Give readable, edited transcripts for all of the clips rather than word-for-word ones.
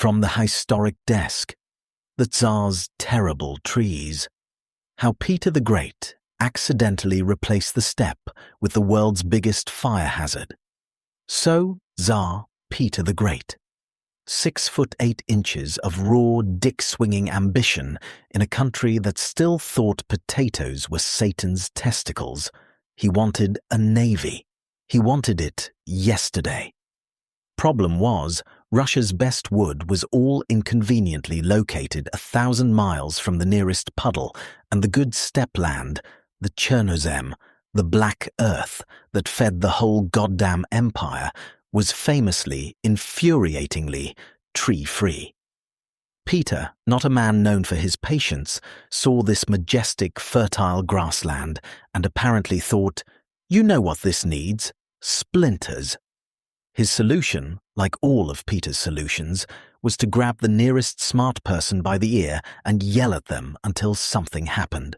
From the historic desk, the Tsar's terrible trees. How Peter the Great accidentally replaced the steppe with the world's biggest fire hazard. So, Tsar Peter the Great. 6'8" of raw, dick-swinging ambition in a country that still thought potatoes were Satan's testicles. He wanted a navy. He wanted it yesterday. Problem was, Russia's best wood was all inconveniently located 1,000 miles from the nearest puddle, and the good steppe land, the Chernozem, the black earth that fed the whole goddamn empire, was famously, infuriatingly, tree-free. Peter, not a man known for his patience, saw this majestic, fertile grassland and apparently thought, "You know what this needs? Splinters." His solution, like all of Peter's solutions, was to grab the nearest smart person by the ear and yell at them until something happened.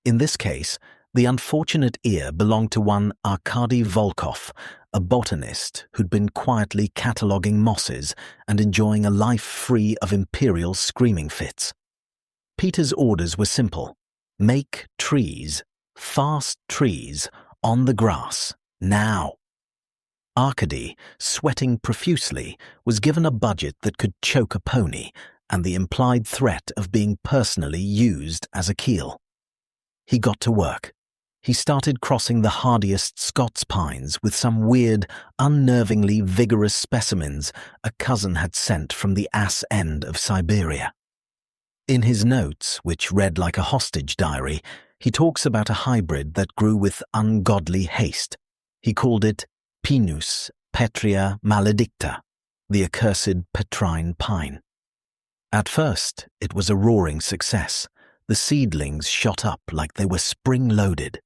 In this case, the unfortunate ear belonged to one Arkady Volkov, a botanist who'd been quietly cataloguing mosses and enjoying a life free of imperial screaming fits. Peter's orders were simple: make trees, fast trees, on the grass, now. Arkady, sweating profusely, was given a budget that could choke a pony and the implied threat of being personally used as a keel. He got to work. He started crossing the hardiest Scots pines with some weird, unnervingly vigorous specimens a cousin had sent from the ass end of Siberia. In his notes, which read like a hostage diary, he talks about a hybrid that grew with ungodly haste. He called it Pinus Petria maledicta, the accursed Petrine pine. At first, it was a roaring success. The seedlings shot up like they were spring-loaded.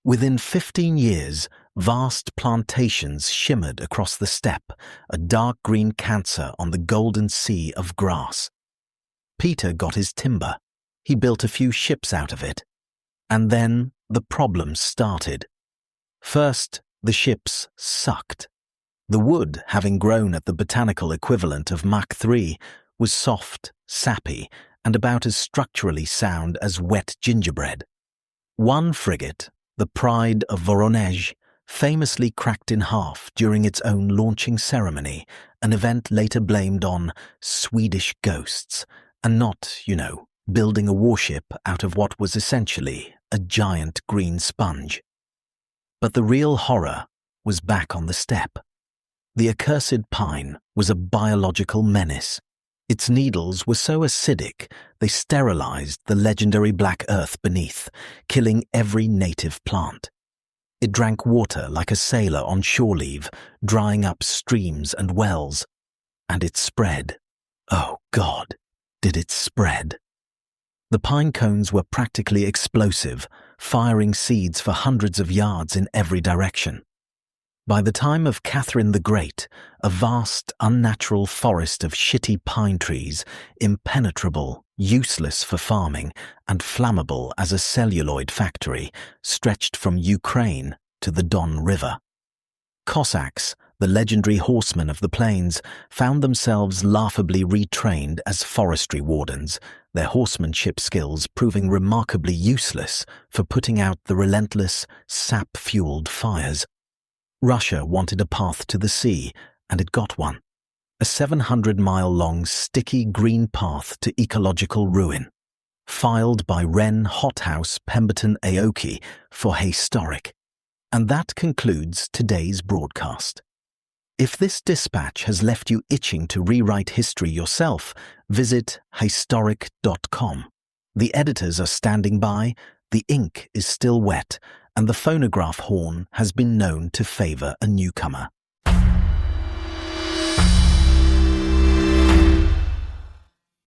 Within 15 years, vast plantations shimmered across the steppe, a dark green cancer on the golden sea of grass. Peter got his timber. He built a few ships out of it. And then the problems started. First, the ships sucked. The wood, having grown at the botanical equivalent of Mach 3, was soft, sappy, and about as structurally sound as wet gingerbread. One frigate, the Pride of Voronezh, famously cracked in half during its own launching ceremony, an event later blamed on Swedish ghosts, and not, building a warship out of what was essentially a giant green sponge. But the real horror was back on the steppe. The accursed pine was a biological menace. Its needles were so acidic they sterilized the legendary black earth beneath, killing every native plant. It drank water like a sailor on shore leave, drying up streams and wells. And it spread. Oh God, did it spread. The pine cones were practically explosive, firing seeds for hundreds of yards in every direction. By the time of Catherine the Great, a vast, unnatural forest of shitty pine trees, impenetrable, useless for farming, and flammable as a celluloid factory, stretched from Ukraine to the Don River. Cossacks, the legendary horsemen of the plains, found themselves laughably retrained as forestry wardens, their horsemanship skills proving remarkably useless for putting out the relentless, sap-fueled fires. Russia wanted a path to the sea, and it got one. A 700-mile-long, sticky green path to ecological ruin, filed by Wren Hothouse Pemberton Aoki for historic. And that concludes today's broadcast. If this dispatch has left you itching to rewrite history yourself, visit historic.com. The editors are standing by, the ink is still wet, and the phonograph horn has been known to favor a newcomer.